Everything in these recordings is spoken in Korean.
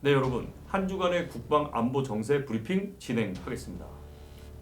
네, 여러분, 한 주간의 국방 안보 정세 브리핑 진행하겠습니다.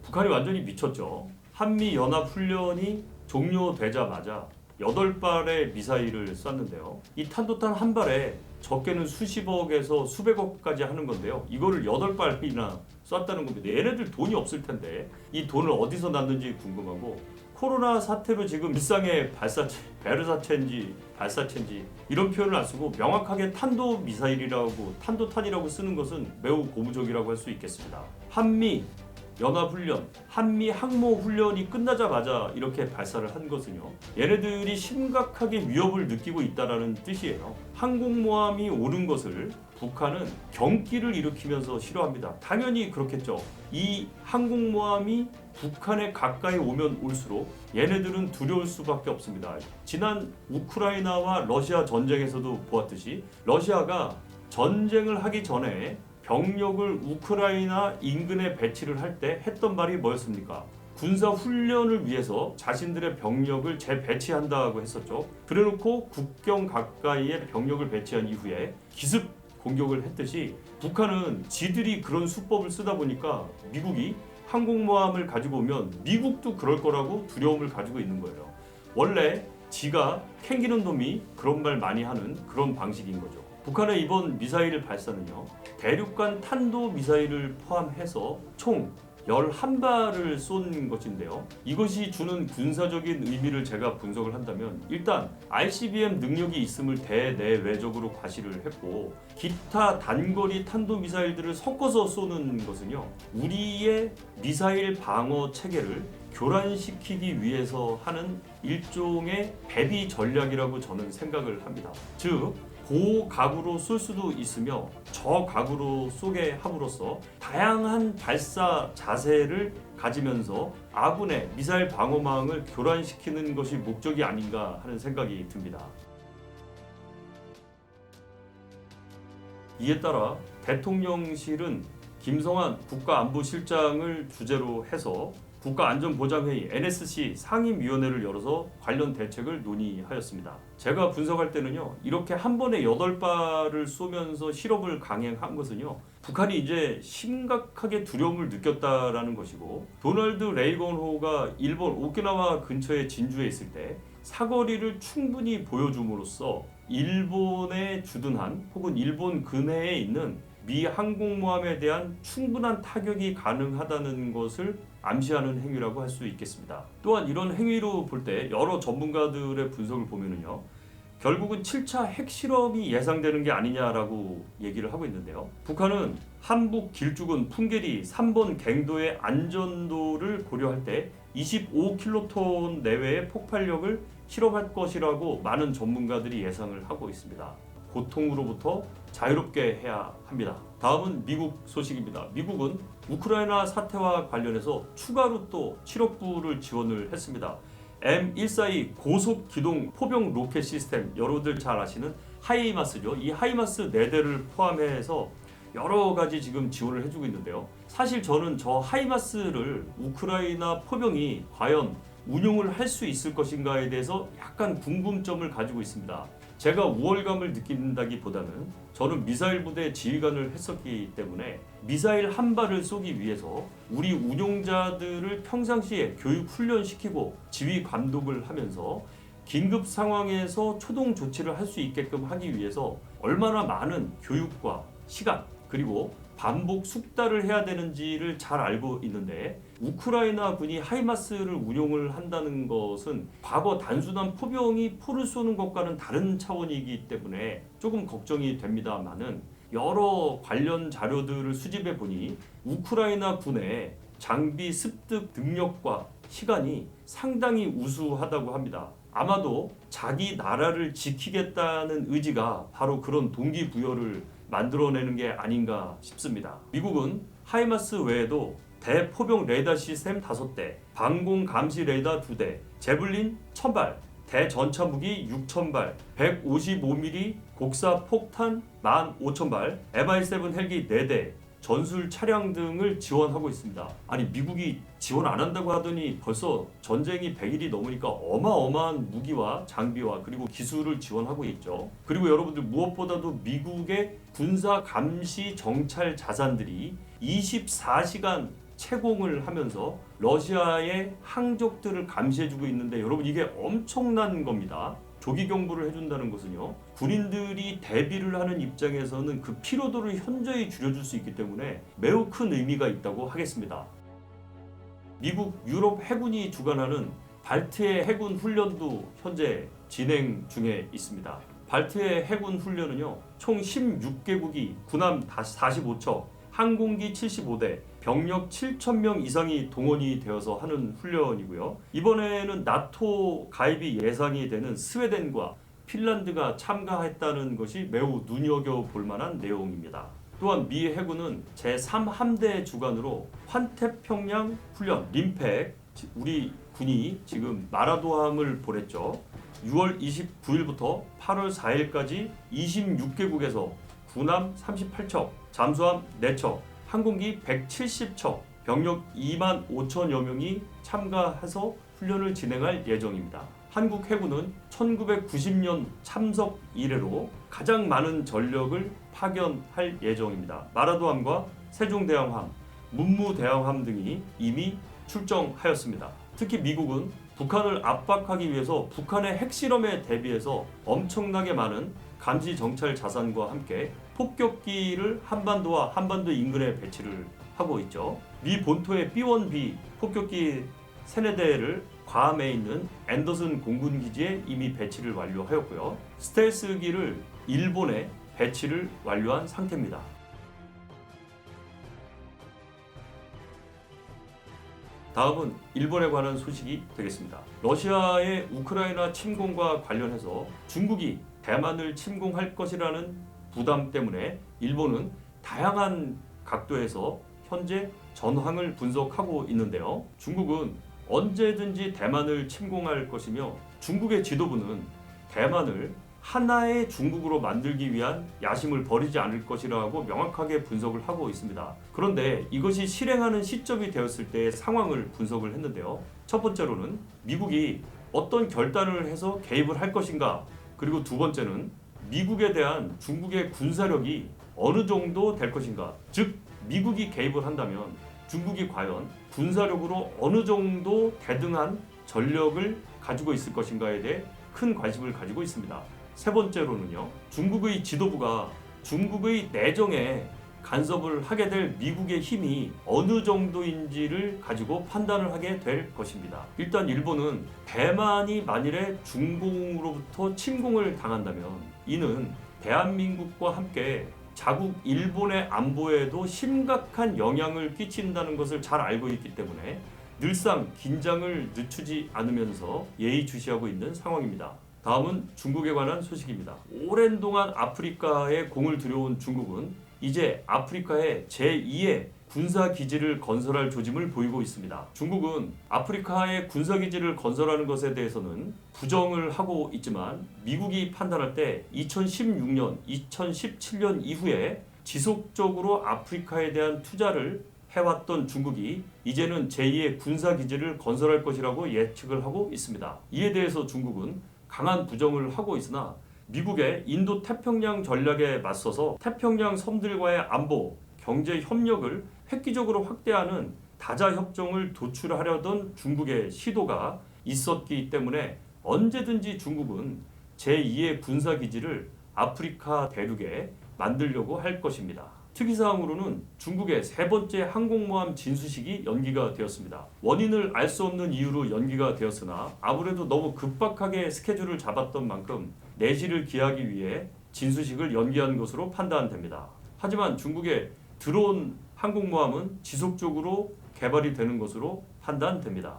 북한이 완전히 미쳤죠. 한미 연합 훈련이 종료되자마자 8발의 미사일을 쐈는데요. 이 탄도탄 한 발에 적게는 수십억에서 수백억까지 하는 건데요. 이거를 8발이나 쐈다는 겁니다. 얘네들 돈이 없을 텐데 이 돈을 어디서 났는지 궁금하고, 코로나 사태로 지금 일상의 발사체, 베르사체인지 발사체인지 이런 표현을 안 쓰고 명확하게 탄도미사일이라고, 탄도탄이라고 쓰는 것은 매우 고무적이라고 할 수 있겠습니다. 한미 연합훈련, 한미 항모훈련이 끝나자마자 이렇게 발사를 한 것은요, 얘네들이 심각하게 위협을 느끼고 있다는 뜻이에요. 항공모함이 오는 것을 북한은 경기를 일으키면서 싫어합니다. 당연히 그렇겠죠. 이 항공모함이 북한에 가까이 오면 올수록 얘네들은 두려울 수밖에 없습니다. 지난 우크라이나와 러시아 전쟁에서도 보았듯이 러시아가 전쟁을 하기 전에 병력을 우크라이나 인근에 배치를 할 때 했던 말이 뭐였습니까? 군사 훈련을 위해서 자신들의 병력을 재배치한다고 했었죠. 그래놓고 국경 가까이에 병력을 배치한 이후에 기습 공격을 했듯이 북한은 지들이 그런 수법을 쓰다 보니까 미국이 항공모함을 가지고 오면 미국도 그럴 거라고 두려움을 가지고 있는 거예요. 원래 지가 캥기는 놈이 그런 말 많이 하는 그런 방식인 거죠. 북한의 이번 미사일 발사는요, 대륙간 탄도 미사일을 포함해서 총 11발을 쏜 것인데요. 이것이 주는 군사적인 의미를 제가 분석을 한다면, 일단 ICBM 능력이 있음을 대내외적으로 과시를 했고, 기타 단거리 탄도미사일들을 섞어서 쏘는 것은요, 우리의 미사일 방어 체계를 교란시키기 위해서 하는 일종의 대비 전략이라고 저는 생각을 합니다. 즉, 고각으로 쏠 수도 있으며 저각으로 쏘게 함으로써 다양한 발사 자세를 가지면서 아군의 미사일 방어망을 교란시키는 것이 목적이 아닌가 하는 생각이 듭니다. 이에 따라 대통령실은 김성한 국가안보실장을 주재로 해서 국가안전보장회의 NSC 상임위원회를 열어서 관련 대책을 논의하였습니다. 제가 분석할 때는요, 이렇게 한 번에 8발을 쏘면서 실업을 강행한 것은요, 북한이 이제 심각하게 두려움을 느꼈다라는 것이고, 도널드 레이건호가 일본 오키나와 근처에 진주에 있을 때 사거리를 충분히 보여줌으로써 일본에 주둔한 혹은 일본 근해에 있는 미 항공모함에 대한 충분한 타격이 가능하다는 것을 암시하는 행위라고 할 수 있겠습니다. 또한 이런 행위로 볼 때 여러 전문가들의 분석을 보면은요, 결국은 7차 핵실험이 예상되는 게 아니냐라고 얘기를 하고 있는데요. 북한은 한북 길쭉은 풍계리 3번 갱도의 안전도를 고려할 때 25킬로톤 내외의 폭발력을 실험할 것이라고 많은 전문가들이 예상을 하고 있습니다. 고통으로부터 자유롭게 해야 합니다. 다음은 미국 소식입니다. 미국은 우크라이나 사태와 관련해서 추가로 또 7억 불을 지원을 했습니다. M142 고속 기동 포병 로켓 시스템, 여러분들 잘 아시는 하이마스죠. 이 하이마스 4대를 포함해서 여러 가지 지금 지원을 해주고 있는데요. 사실 저는 저 하이마스를 우크라이나 포병이 과연 운용을 할 수 있을 것인가에 대해서 약간 궁금점을 가지고 있습니다. 제가 우월감을 느낀다기보다는 저는 미사일 부대 지휘관을 했었기 때문에 미사일 한 발을 쏘기 위해서 우리 운용자들을 평상시에 교육 훈련시키고 지휘 감독을 하면서 긴급 상황에서 초동 조치를 할 수 있게끔 하기 위해서 얼마나 많은 교육과 시간, 그리고 반복 숙달을 해야 되는지를 잘 알고 있는데, 우크라이나 군이 하이마스를 운용을 한다는 것은 과거 단순한 포병이 포를 쏘는 것과는 다른 차원이기 때문에 조금 걱정이 됩니다만은, 여러 관련 자료들을 수집해 보니 우크라이나 군의 장비 습득 능력과 시간이 상당히 우수하다고 합니다. 아마도 자기 나라를 지키겠다는 의지가 바로 그런 동기부여를 만들어내는 게 아닌가 싶습니다. 미국은 하이마스 외에도 대포병 레이더 시스템 5대, 방공 감시 레이더 2대, 제블린 1000발, 대전차 무기 6000발, 155mm 곡사 폭탄 15,000발, MI7 헬기 4대, 전술 차량 등을 지원하고 있습니다. 아니 미국이 지원 안 한다고 하더니 벌써 전쟁이 100일이 넘으니까 어마어마한 무기와 장비와 그리고 기술을 지원하고 있죠. 그리고 여러분들 무엇보다도 미국의 군사 감시 정찰 자산들이 24시간 채공을 하면서 러시아의 항적들을 감시해주고 있는데 여러분 이게 엄청난 겁니다. 조기 경보를 해준다는 것은요, 군인들이 대비를 하는 입장에서는 그 피로도를 현저히 줄여줄 수 있기 때문에 매우 큰 의미가 있다고 하겠습니다. 미국 유럽 해군이 주관하는 발트해 해군 훈련도 현재 진행 중에 있습니다. 발트해 해군 훈련은요, 총 16개국이 군함 45척, 항공기 75대, 병력 7,000명 이상이 동원이 되어서 하는 훈련이고요. 이번에는 나토 가입이 예상이 되는 스웨덴과 핀란드가 참가했다는 것이 매우 눈여겨볼 만한 내용입니다. 또한 미 해군은 제3함대 주관으로 환태평양 훈련, 림팩, 우리 군이 지금 마라도함을 보냈죠. 6월 29일부터 8월 4일까지 26개국에서 군함 38척, 잠수함 4척, 항공기 170척, 병력 2만 5천여 명이 참가해서 훈련을 진행할 예정입니다. 한국 해군은 1990년 참석 이래로 가장 많은 전력을 파견할 예정입니다. 마라도함과 세종대왕함, 문무대왕함 등이 이미 출정하였습니다. 특히 미국은 북한을 압박하기 위해서 북한의 핵실험에 대비해서 엄청나게 많은 감시 정찰 자산과 함께 폭격기를 한반도와 한반도 인근에 배치를 하고 있죠. 미 본토의 B-1B 폭격기 세네대를 괌에 있는 앤더슨 공군기지에 이미 배치를 완료하였고요. 스텔스기를 일본에 배치를 완료한 상태입니다. 다음은 일본에 관한 소식이 되겠습니다. 러시아의 우크라이나 침공과 관련해서 중국이 대만을 침공할 것이라는 부담 때문에 일본은 다양한 각도에서 현재 전황을 분석하고 있는데요. 중국은 언제든지 대만을 침공할 것이며 중국의 지도부는 대만을 하나의 중국으로 만들기 위한 야심을 버리지 않을 것이라고 명확하게 분석을 하고 있습니다. 그런데 이것이 실행하는 시점이 되었을 때의 상황을 분석을 했는데요. 첫 번째로는 미국이 어떤 결단을 해서 개입을 할 것인가, 그리고 두 번째는 미국에 대한 중국의 군사력이 어느 정도 될 것인가, 즉 미국이 개입을 한다면 중국이 과연 군사력으로 어느 정도 대등한 전력을 가지고 있을 것인가에 대해 큰 관심을 가지고 있습니다. 세 번째로는요, 중국의 지도부가 중국의 내정에 간섭을 하게 될 미국의 힘이 어느 정도인지를 가지고 판단을 하게 될 것입니다. 일단 일본은 대만이 만일에 중공으로부터 침공을 당한다면 이는 대한민국과 함께 자국 일본의 안보에도 심각한 영향을 끼친다는 것을 잘 알고 있기 때문에 늘상 긴장을 늦추지 않으면서 예의주시하고 있는 상황입니다. 다음은 중국에 관한 소식입니다. 오랜 동안 아프리카에 공을 들여온 중국은 이제 아프리카에 제2의 군사기지를 건설할 조짐을 보이고 있습니다. 중국은 아프리카에 군사기지를 건설하는 것에 대해서는 부정을 하고 있지만 미국이 판단할 때 2016년, 2017년 이후에 지속적으로 아프리카에 대한 투자를 해왔던 중국이 이제는 제2의 군사기지를 건설할 것이라고 예측을 하고 있습니다. 이에 대해서 중국은 강한 부정을 하고 있으나 미국의 인도 태평양 전략에 맞서서 태평양 섬들과의 안보, 경제 협력을 획기적으로 확대하는 다자 협정을 도출하려던 중국의 시도가 있었기 때문에 언제든지 중국은 제2의 군사기지를 아프리카 대륙에 만들려고 할 것입니다. 특이사항으로는 중국의 세 번째 항공모함 진수식이 연기가 되었습니다. 원인을 알 수 없는 이유로 연기가 되었으나 아무래도 너무 급박하게 스케줄을 잡았던 만큼 내실을 기하기 위해 진수식을 연기한 것으로 판단됩니다. 하지만 중국의 드론 항공모함은 지속적으로 개발이 되는 것으로 판단됩니다.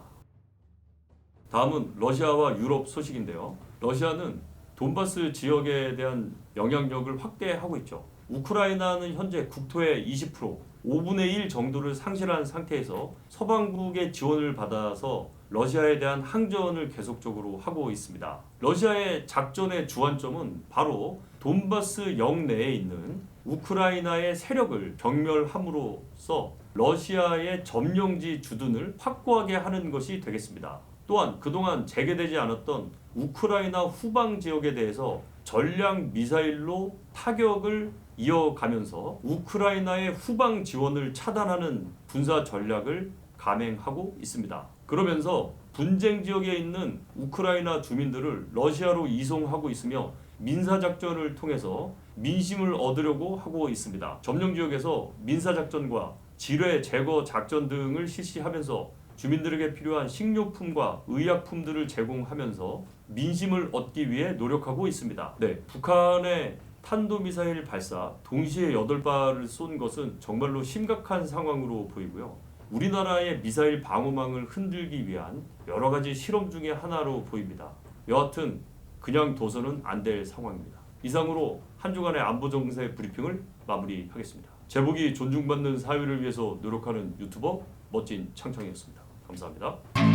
다음은 러시아와 유럽 소식인데요. 러시아는 돈바스 지역에 대한 영향력을 확대하고 있죠. 우크라이나는 현재 국토의 20%, 5분의 1 정도를 상실한 상태에서 서방국의 지원을 받아서 러시아에 대한 항전을 계속적으로 하고 있습니다. 러시아의 작전의 주안점은 바로 돈바스 영내에 있는 우크라이나의 세력을 경멸함으로써 러시아의 점령지 주둔을 확고하게 하는 것이 되겠습니다. 또한 그동안 재개되지 않았던 우크라이나 후방 지역에 대해서 전략 미사일로 타격을 이어가면서 우크라이나의 후방 지원을 차단하는 군사 전략을 감행하고 있습니다. 그러면서 분쟁 지역에 있는 우크라이나 주민들을 러시아로 이송하고 있으며 민사작전을 통해서 민심을 얻으려고 하고 있습니다. 점령 지역에서 민사작전과 지뢰 제거 작전 등을 실시하면서 주민들에게 필요한 식료품과 의약품들을 제공하면서 민심을 얻기 위해 노력하고 있습니다. 네, 북한의 탄도미사일 발사 동시에 8발을 쏜 것은 정말로 심각한 상황으로 보이고요. 우리나라의 미사일 방어망을 흔들기 위한 여러 가지 실험 중의 하나로 보입니다. 여하튼 그냥 둬서는 안 될 상황입니다. 이상으로 한 주간의 안보 정세 브리핑을 마무리하겠습니다. 제복이 존중받는 사회를 위해서 노력하는 유튜버 멋진 창창이었습니다. 감사합니다.